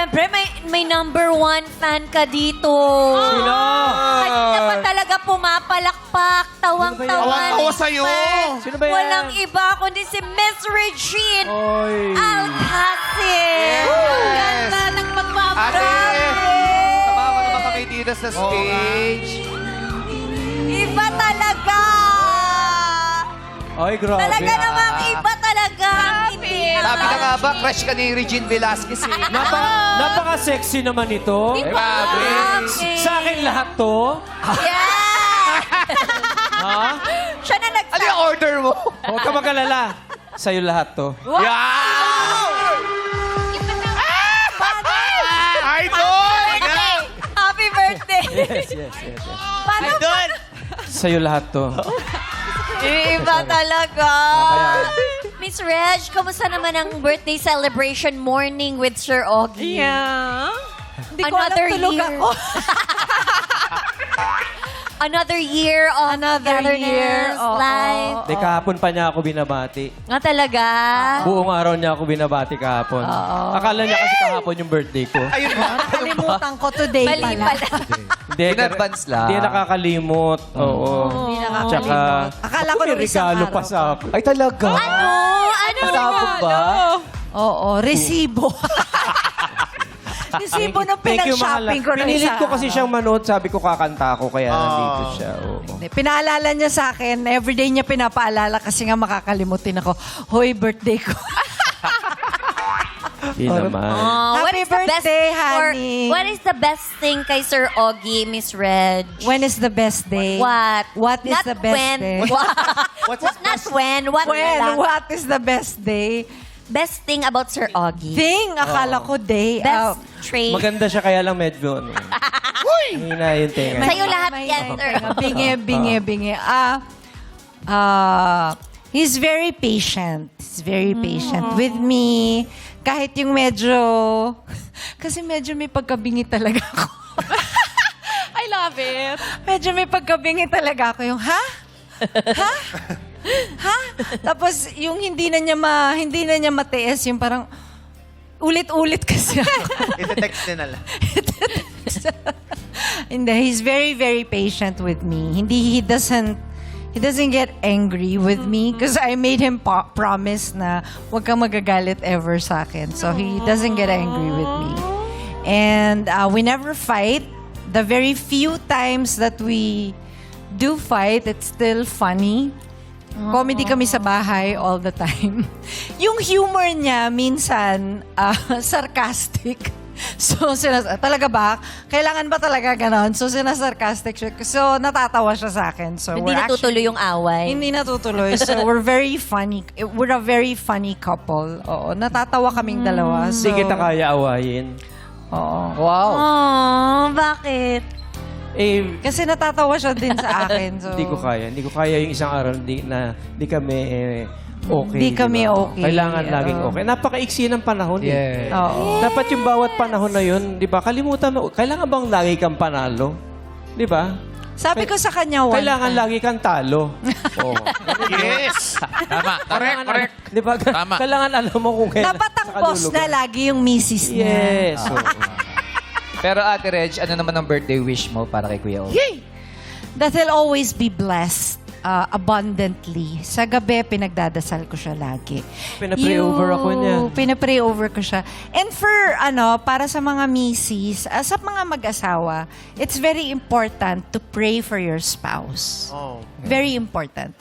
syempre, may number one fan ka dito. Sino? Kanina pa talaga pumapalakpak, tawang-tawa. Tawang-tawa sa'yo. Sino ba yan? Walang iba kundi si Miss Regine Oy. Alcacil. Ang ganda ng Ate, pagpapagrabe. samawa naman kami dito sa stage. Iba talaga. Ay, grabe. Talaga namang iba talaga. Hindi Sabi na nga ba, crush ka ni Regine Velasquez eh. Napaka-sexy naman ito. Grabe. Sa akin lahat to. Yeah! Ha? Siya na Ano yung order mo? Huwag ka mag-alala. Sa'yo lahat to. Idol! Happy birthday! Yes. Paano ba? Sa'yo lahat to. Iba talaga. Kaya- Miss Reg, kamusta naman ang birthday celebration morning with Sir Ogie? Yeah. Hindi ko Another alam, tulog year. ako. Another year of togetherness, oo. life. Di kahapon pa niya ako binabati. Nga talaga. Buong araw niya ako binabati kahapon. Akala niya kasi kahapon yung birthday ko. Ayun ba? Kalimutan ko today Mali pala. pala. Hindi, In advance lang. Hindi nakakalimot. Oo. Hindi nakakalimot. Tsaka, Akala ko may nung isang regalo araw pa sa akin. Ay, talaga? Ano? Ano Pasabog ba? Oo, resibo. Resibo nung Thank you, mahal. pinag-shopping ko. nung Pinilit isang ko kasi araw. siyang manood. Sabi ko kakanta ako, kaya nandito siya. Oo. Pinaalala niya sa akin, everyday niya pinapaalala kasi nga makakalimutin ako. Hoy, birthday ko. Hindi naman. what Happy is the best birthday, or honey. what is the best thing kay Sir Ogie, Miss Reg? When is the best day? What? What is Not the best when. day? What's his Not when. What When? lang. What is the best day? Best thing about Sir Ogie? Thing, akala ko day. Best trait. Maganda siya, kaya lang medyo ano. Hina yung tenga. Sa'yo lahat yan, Sir. Bingi. He's very patient. He's very patient with me. Kahit yung medyo... Kasi medyo may pagkabingi talaga ako. I love it. Medyo may pagkabingi talaga ako. Yung, ha? Ha? Ha? Tapos yung hindi na niya matiis, yung parang ulit-ulit kasi ako. Ite-text din na lang. Hindi, he's very, very patient with me. He doesn't get angry with me because I made him promise na wag kang magagalit ever sa akin. So he doesn't get angry with me. And we never fight. The very few times that we do fight, it's still funny. Comedy kami sa bahay all the time. Yung humor niya minsan sarcastic. So, talaga ba? Kailangan ba talaga ganon? So, sinasarcastic siya. So, natatawa siya sa akin. So, Hindi natutuloy yung away. Hindi natutuloy. So, we're very funny. We're a very funny couple. Oo, natatawa kaming dalawa. So, Hindi kita kaya awayin. Oo. Wow. Oh, bakit? Eh, Kasi natatawa siya din sa akin. So, hindi ko kaya. Hindi ko kaya yung isang araw hindi kami okay. Hindi kami diba? okay. Kailangan Oo. laging okay. Napakaiksi ng panahon eh. Oo. Dapat yung bawat panahon na yun, di ba? Kalimutan mo, kailangan bang lagi kang panalo? Di ba? Sabi ko sa kanya, one Kailangan time. lagi kang talo. Oo. Yes! Tama. Correct. Di ba? Tama. Kailangan alam mo kung kailan. Dapat ang sa boss kalulugan. na lagi yung misis niya. Yes. Oo. Pero Ate Reg, ano naman ang birthday wish mo para kay Kuya Ogie? That he'll always be blessed abundantly. Sa gabi, pinagdadasal ko siya lagi. Pinapray over ako niya. Pinapray over ko siya. And for, para sa mga misis, sa mga mag-asawa, it's very important to pray for your spouse. Oh. Very important.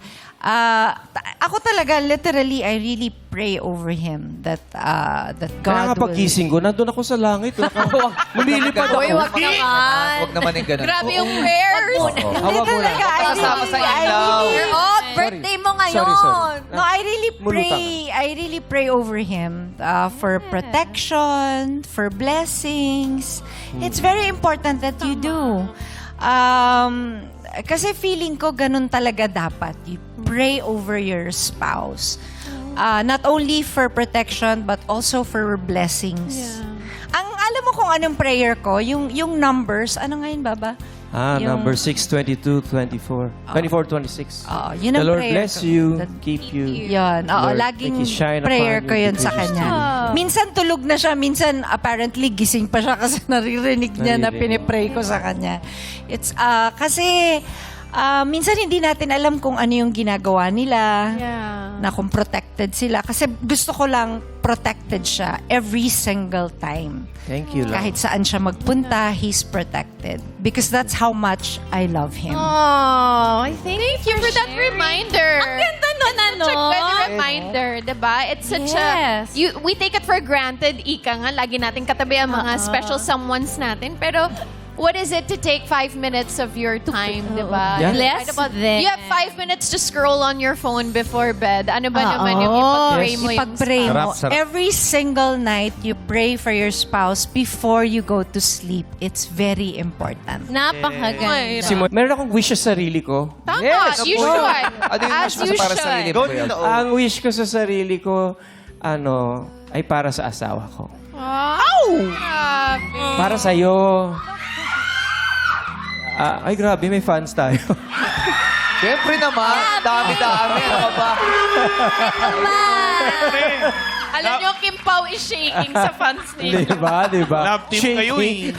Ako talaga, literally, I really pray over him that Kaya nga God will... pagkising ko, nandun ako sa langit. Lumilipad ako. Uy, wag naman. Huwag naman yung ganun. Grabe yung prayers. Hindi Hawak mo talaga. lang. Kasama sa ilaw. Sir Og, birthday mo ngayon. Sorry. No, I really Mulutang. pray over him for protection, for blessings. It's very important that you do. Kasi feeling ko ganun talaga dapat. You pray over your spouse. Not only for protection but also for blessings. Ang alam mo kung anong prayer ko, yung numbers, ano nga yun, Baba? Yung- number 6, 22, 24. 24, 26. Yun The ang Lord prayer bless ko. you, That- keep you. Yun, Lord, laging make His shine prayer upon ko you, yun keep sa His kanya. face. Minsan tulog na siya, minsan apparently gising pa siya kasi naririnig niya na Naririnig. pinipray ko sa kanya. It's, kasi minsan hindi natin alam kung ano yung ginagawa nila, na kung protected sila. Kasi gusto ko lang protected siya every single time. Thank you, Lord. Kahit saan siya magpunta, he's protected. Because that's how much I love him. Oh, thank you for that reminder. Ang ganda nun, ano? Such a good reminder, diba? It's such Yes. we take it for granted, ika nga, lagi nating katabi ang mga special someones natin. Pero, what is it to take 5 minutes of your time, diba? Yeah. Bless them. You have 5 minutes to scroll on your phone before bed. Ano ba naman yung ipag-pray mo yung Ipag-pray mo. Sarap, sarap. Every single night, you pray for your spouse before you go to sleep. It's very important. Napakaganda. Meron akong wish sa sarili ko. Tama, Yes, you of should. course. Ano yung As wish mo you para sa should. sarili mo, Go Kuya? to the Ang wish ko sa sarili ko, ay para sa asawa ko. Grabe. Para sa'yo. Ay, grabe, may fans tayo. Siyempre naman, dami-dami. Ano ka ba? Alam niyo, Kim Pao is shaking sa fans niya. Diba? Love team kayo eh.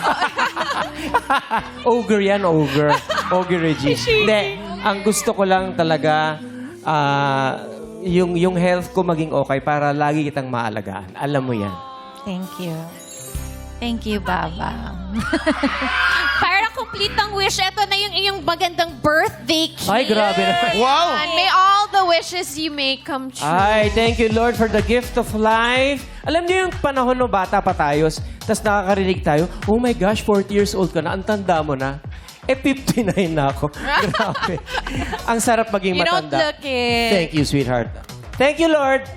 Ogre yan, ogre. Ogre Reggie. Hindi, ang gusto ko lang talaga, yung health ko maging okay para lagi kitang maalagaan. Alam mo yan. Thank you. Thank you, Baba. Para complete ang wish, ito na yung iyong magandang birthday cake. Ay, grabe naman. Wow! And may all the wishes you may come true. Ay, thank you, Lord, for the gift of life. Alam niyo yung panahon no bata pa tayo, tapos nakakarinig tayo, oh my gosh, 40 years old ka na, ang tanda mo na. 59 na ako. Grabe. Ang sarap maging You don't matanda. look it. Thank you, sweetheart. Thank you, Lord.